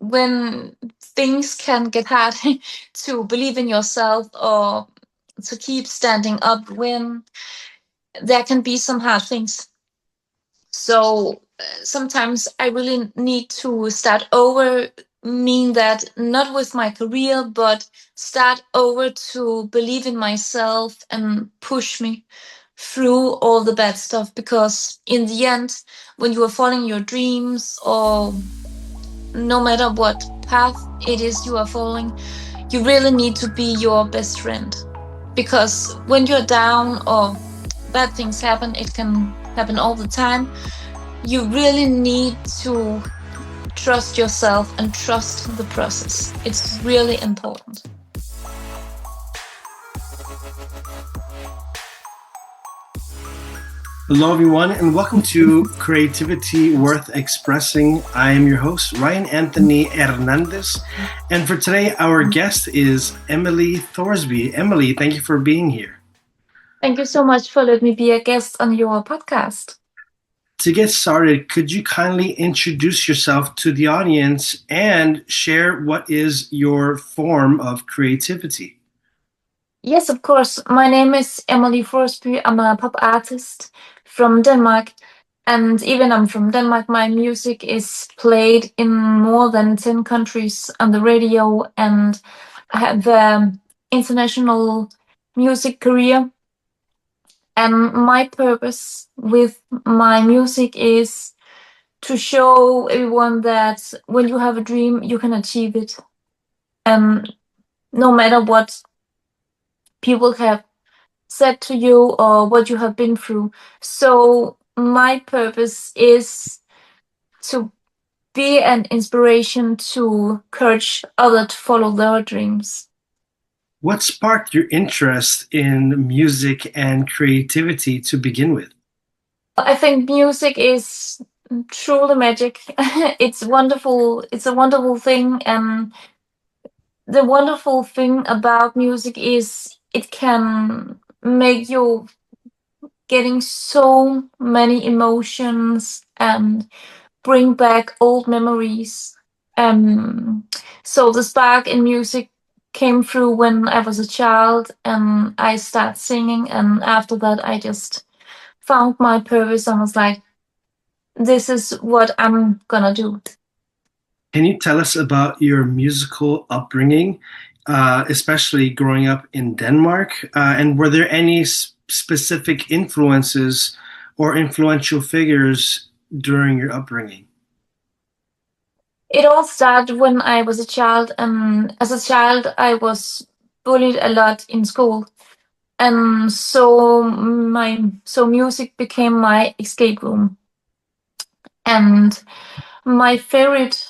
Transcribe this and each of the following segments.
when things can get hard to believe in yourself or to keep standing up, when there can be some hard things. So sometimes I really need to start over, mean that not with my career, but start over to believe in myself and push me through all the bad stuff. Because in the end, when you are following your dreams, or no matter what path it is you are following, you really need to be your best friend. Because when you're down or bad things happen, it can happen all the time. You really need to trust yourself and trust the process. It's really important. Hello, everyone, and welcome to Creativity Worth Expressing. I am your host, Ryan Anthony Hernandez, and for today, our guest is Emilie Thorsby. Emilie, thank you for being here. Thank you so much for letting me be a guest on your podcast. To get started, could you kindly introduce yourself to the audience and share what is your form of creativity? Yes, of course. My name is Emilie Thorsby. I'm a pop artist from Denmark. And even I'm from Denmark, my music is played in more than 10 countries on the radio. And I have an international music career. And my purpose with my music is to show everyone that when you have a dream, you can achieve it. And no matter what people have said to you or what you have been through. So my purpose is to be an inspiration to encourage others to follow their dreams. What sparked your interest in music and creativity to begin with? I think music is truly magic. It's wonderful. It's a wonderful thing. And the wonderful thing about music is it can make you getting so many emotions and bring back old memories. So the spark in music came through when I was a child and I started singing, and after that I just found my purpose and was like, this is what I'm gonna do. Can you tell us about your musical upbringing, especially growing up in Denmark? And were there any specific influences or influential figures during your upbringing? It all started when I was a child, and as a child I was bullied a lot in school. And so music became my escape room. And my favorite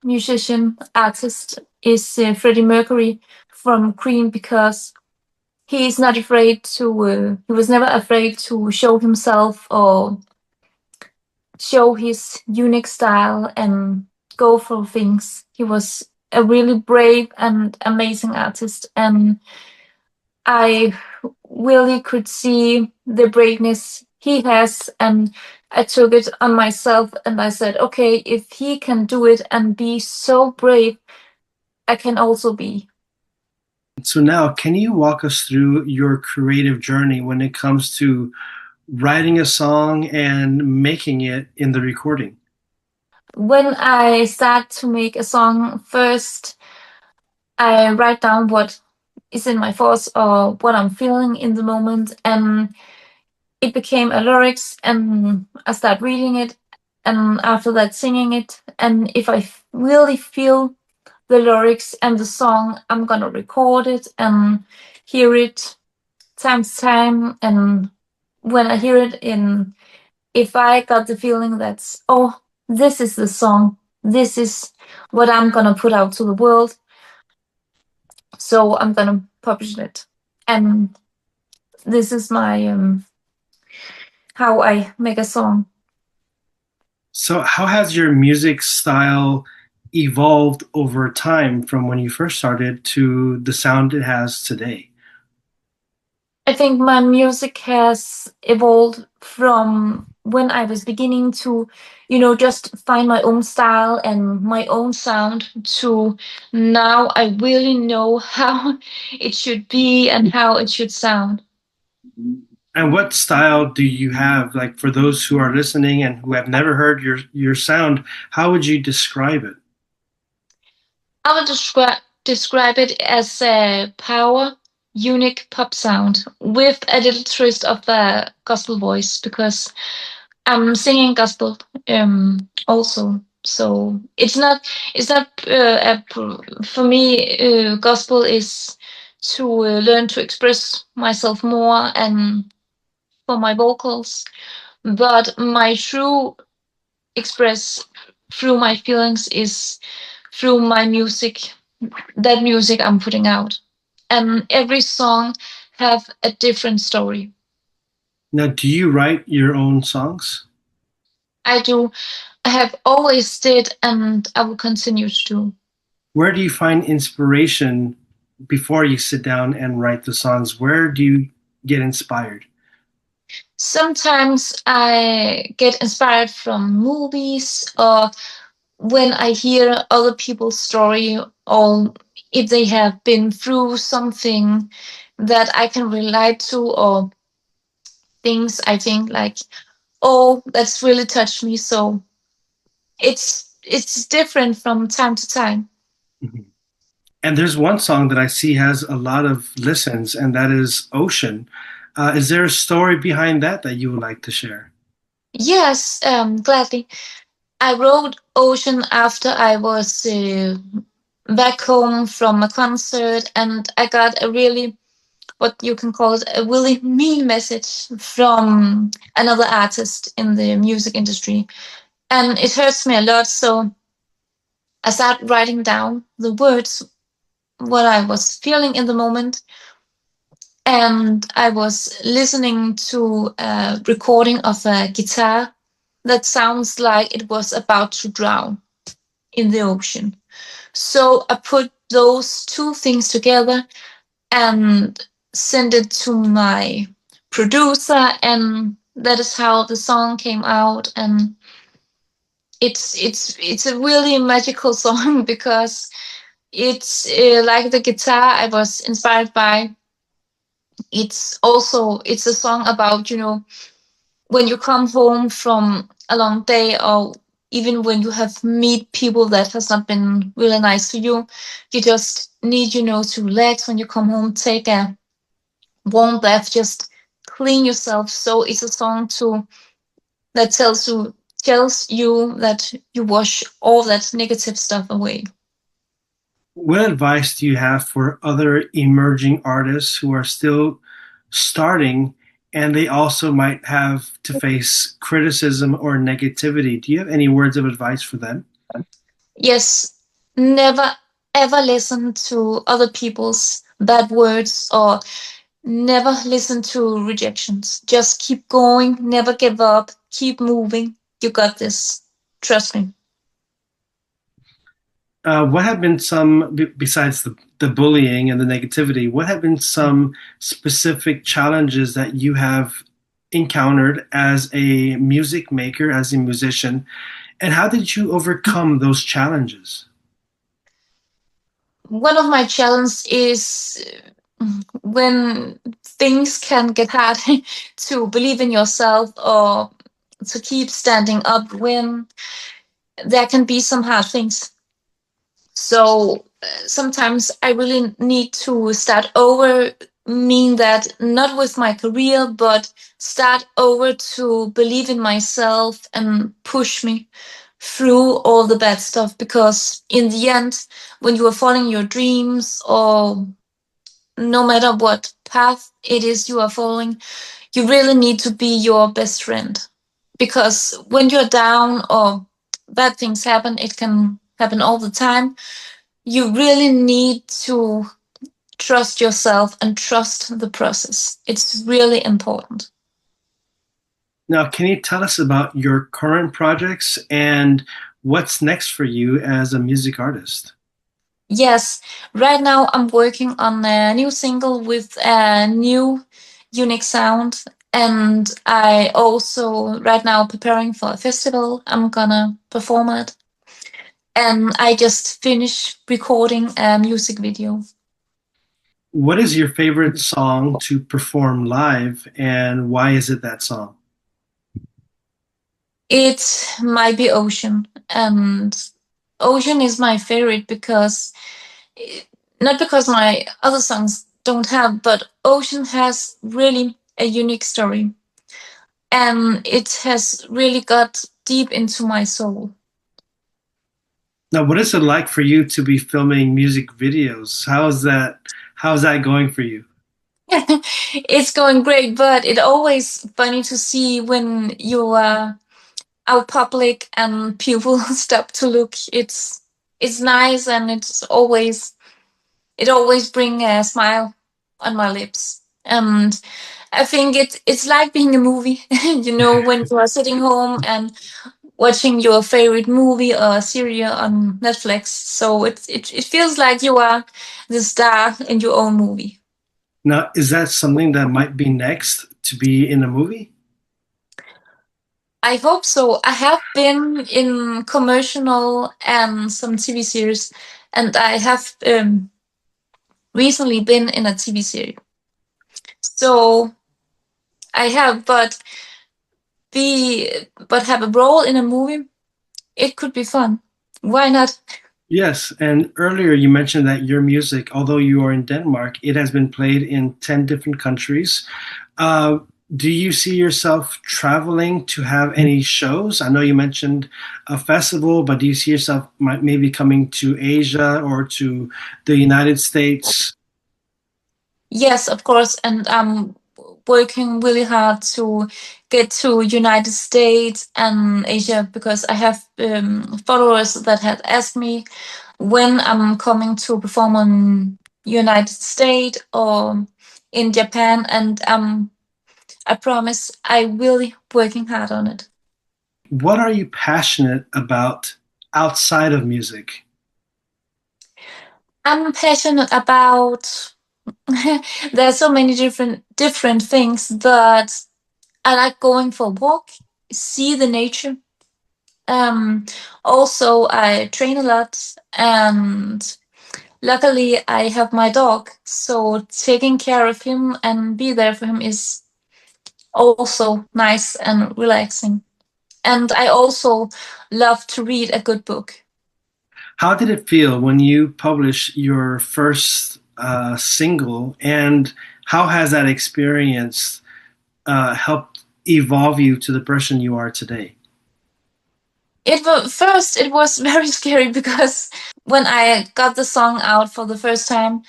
musician artist is Freddie Mercury from Queen, because he is not afraid to. He was never afraid to show himself or show his unique style and go for things. He was a really brave and amazing artist, and I really could see the braveness he has, and I took it on myself and I said, okay, if he can do it and be so brave, I can also be. So now, can you walk us through your creative journey when it comes to writing a song and making it in the recording? When I start to make a song, first I write down what is in my thoughts or what I'm feeling in the moment, and it became a lyrics, and I start reading it, and after that singing it. And if I really feel the lyrics and the song, I'm gonna record it and hear it time to time. And when I hear it in, if I got the feeling that's, oh, this is the song, this is what I'm gonna put out to the world, so I'm gonna publish it. And this is my how I make a song. So, how has your music style evolved over time from when you first started to the sound it has today? I think my music has evolved from when I was beginning to, just find my own style and my own sound, to now I really know how it should be and how it should sound. And what style do you have? Like for those who are listening and who have never heard your sound, how would you describe it? I would describe it as a power, unique pop sound with a little twist of a gospel voice, because I'm singing gospel also. So it's not for me. Gospel is to learn to express myself more and for my vocals, but my true express through my feelings is through my music, that music I'm putting out. And every song have a different story. Now, do you write your own songs? I do. I have always did, and I will continue to do. Where do you find inspiration before you sit down and write the songs? Where do you get inspired? Sometimes I get inspired from movies, or when I hear other people's story, or if they have been through something that I can relate to, or things I think like, oh, that's really touched me. So it's different from time to time. Mhm. And there's one song that I see has a lot of listens, and that is Ocean. Is there a story behind that that you would like to share? Yes, gladly. I wrote Ocean after I was back home from a concert, and I got a really, what you can call it, a really mean message from another artist in the music industry. And it hurts me a lot. So I started writing down the words, what I was feeling in the moment. And I was listening to a recording of a guitar that sounds like it was about to drown in the ocean. So I put those two things together and sent it to my producer, and that is how the song came out. And it's a really magical song because it's like the guitar I was inspired by. It's a song about, when you come home from a long day, or even when you have meet people that has not been really nice to you, you just need, to relax when you come home, take a warm bath, just clean yourself. So it's a song to that tells you that you wash all that negative stuff away. What advice do you have for other emerging artists who are still starting and they also might have to face criticism or negativity? Do you have any words of advice for them? Yes, never ever listen to other people's bad words, or never listen to rejections. Just keep going, never give up, keep moving. You got this. Trust me. What have been some, besides the bullying and the negativity, what have been some specific challenges that you have encountered as a music maker, as a musician, and how did you overcome those challenges? One of my challenges is when things can get hard to believe in yourself, or to keep standing up when there can be some hard things. So sometimes I really need to start over, mean that not with my career, but start over to believe in myself and push me through all the bad stuff. Because in the end, when you are following your dreams, or no matter what path it is you are following, you really need to be your best friend. Because when you're down or bad things happen, it can happen all the time. You really need to trust yourself and trust the process. It's really important. Now, can you tell us about your current projects and what's next for you as a music artist? Yes, right now I'm working on a new single with a new unique sound. And I also right now preparing for a festival. I'm gonna perform at. And I just finished recording a music video. What is your favorite song to perform live, and why is it that song? It might be Ocean, and Ocean is my favorite because not because my other songs don't have, but Ocean has really a unique story, and it has really got deep into my soul. Now, what is it like for you to be filming music videos? How's that going for you? It's going great, but it's always funny to see when you are out public and people stop to look. It's nice, and it always bring a smile on my lips. And I think it's like being a movie, when you are sitting home and watching your favorite movie or series on Netflix. So it feels like you are the star in your own movie. Now, is that something that might be next to be in a movie? I hope so. I have been in commercial and some TV series, and I have recently been in a TV series. So I have, but have a role in a movie. It could be fun. Why not? Yes, and earlier you mentioned that your music, although you are in Denmark, it has been played in 10 different countries. Uh, do you see yourself traveling to have any shows? I know you mentioned a festival, but do you see yourself maybe coming to Asia or to the United States? Yes, of course, and I'm working really hard to get to United States and Asia because I have followers that have asked me when I'm coming to perform on United States or in Japan, and I promise I will be working hard on it. What are you passionate about outside of music? I'm passionate about there are so many different things, but I like going for a walk, see the nature. Um, Also, I train a lot, and luckily, I have my dog, so taking care of him and be there for him is also nice and relaxing. And I also love to read a good book. How did it feel when you published your first single, and how has that experience helped evolve you to the person you are today? First it was very scary because when I got the song out for the first time,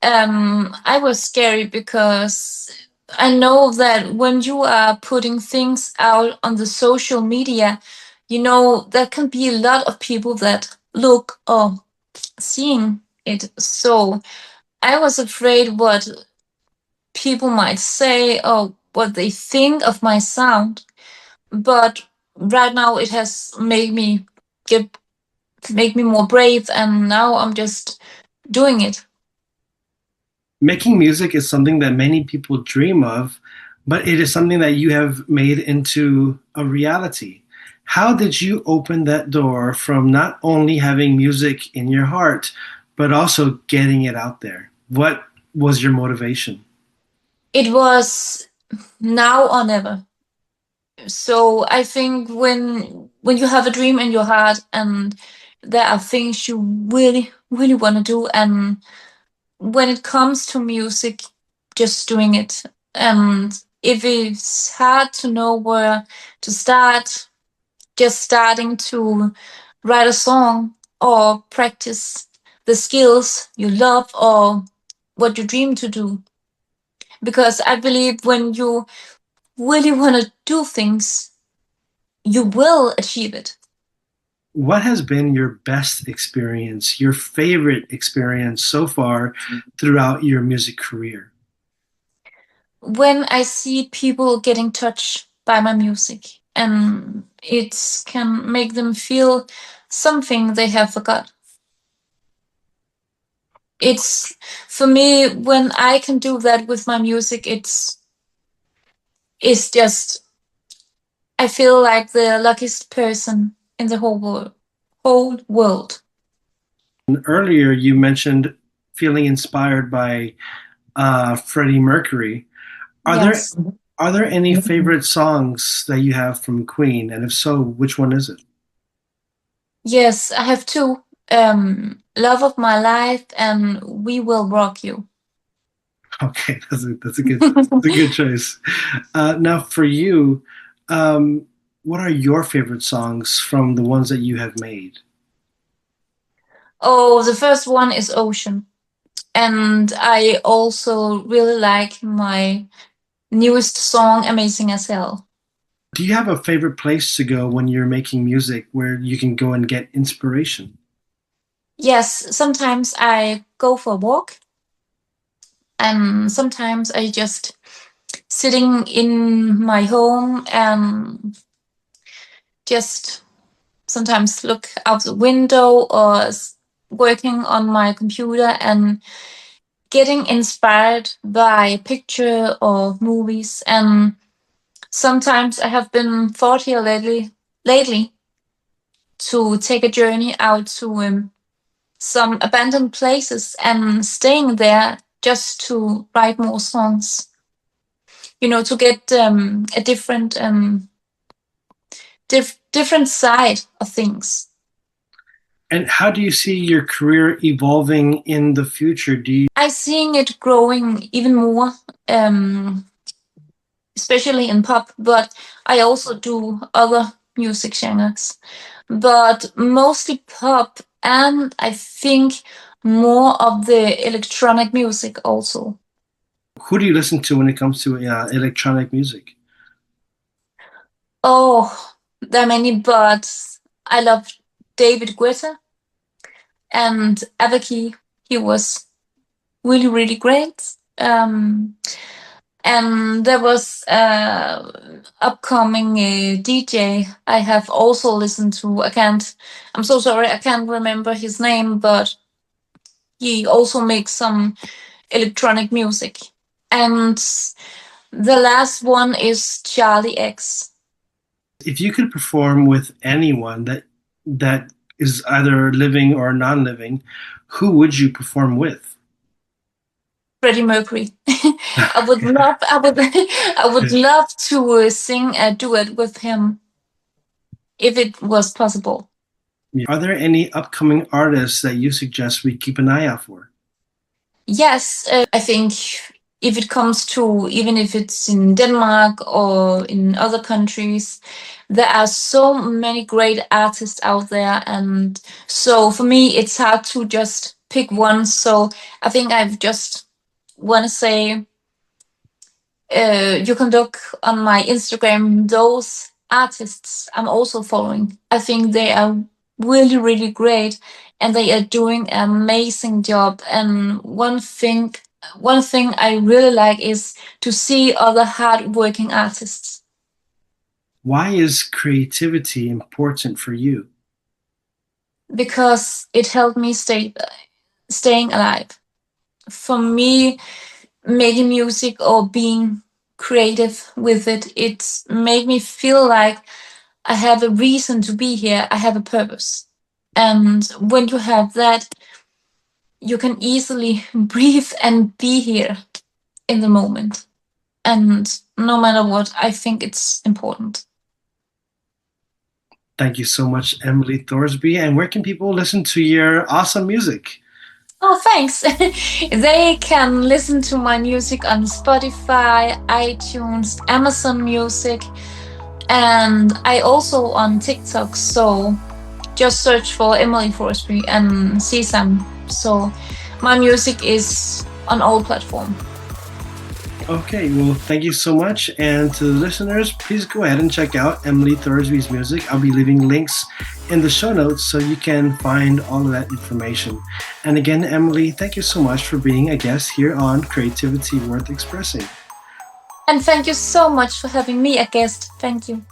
I was scary because I know that when you are putting things out on the social media, there can be a lot of people that look or seeing it. So I was afraid what people might say or what they think of my sound. But right now it has made me get make me more brave, and now I'm just doing it. Making music is something that many people dream of, but it is something that you have made into a reality. How did you open that door from not only having music in your heart, but also getting it out there? What was your motivation? It was now or never. So I think when you have a dream in your heart and there are things you really really want to do, and when it comes to music, just doing it. And if it's hard to know where to start, just starting to write a song or practice the skills you love or what you dream to do. Because I believe when you really want to do things, you will achieve it. What has been your best experience, your favorite experience so far throughout your music career? When I see people getting touched by my music, and it can make them feel something they have forgot. It's for me when I can do that with my music, is just, I feel like the luckiest person in the whole world. And earlier, you mentioned feeling inspired by Freddie Mercury. Are there Yes. are there any favorite songs that you have from Queen? And if so, which one is it? Yes, I have two. Love of My Life and We Will Rock You. Okay, that's a good choice. Now, for you, what are your favorite songs from the ones that you have made? Oh, the first one is Ocean. And I also really like my newest song, Amazing as Hell. Do you have a favorite place to go when you're making music where you can go and get inspiration? Yes, sometimes I go for a walk, and sometimes I just sitting in my home and just sometimes look out the window or working on my computer and getting inspired by picture or movies. And sometimes I have been thought here lately to take a journey out to some abandoned places and staying there just to write more songs. To get a different side of things. And how do you see your career evolving in the future? I seeing it growing even more, um, especially in pop, but I also do other music genres, but mostly pop, and I think more of the electronic music also. Who do you listen to when it comes to electronic music? Oh, there are many, but I love David Guetta and Avicii. He was really great. And there was upcoming DJ I have also listened to. I'm so sorry, I can't remember his name, but he also makes some electronic music. And the last one is Charlie X. If you could perform with anyone that is either living or non-living, who would you perform with? Freddie Mercury. I would love to sing a duet with him if it was possible. Are there any upcoming artists that you suggest we keep an eye out for? Yes, I think if it comes to, even if it's in Denmark or in other countries, there are so many great artists out there. And so for me, it's hard to just pick one. So I think I've just want to say, you can look on my Instagram, those artists I'm also following. I think they are really great and they are doing an amazing job. And one thing I really like is to see other hardworking artists. Why is creativity important for you? Because it helped me staying alive. For me, making music or being creative with it, it's made me feel like I have a reason to be here. I have a purpose. And when you have that, you can easily breathe and be here in the moment. And no matter what, I think it's important. Thank you so much, Emilie Thorsby. And where can people listen to your awesome music? Oh, thanks. They can listen to my music on Spotify, iTunes, Amazon Music, and I also on TikTok. So just search for Emilie Thorsby and see some. So my music is on all platforms. Okay, well, thank you so much. And to the listeners, please go ahead and check out Emilie Thorsby's music. I'll be leaving links in the show notes so you can find all of that information. And again, Emilie, thank you so much for being a guest here on Creativity Worth Expressing. And thank you so much for having me a guest. Thank you.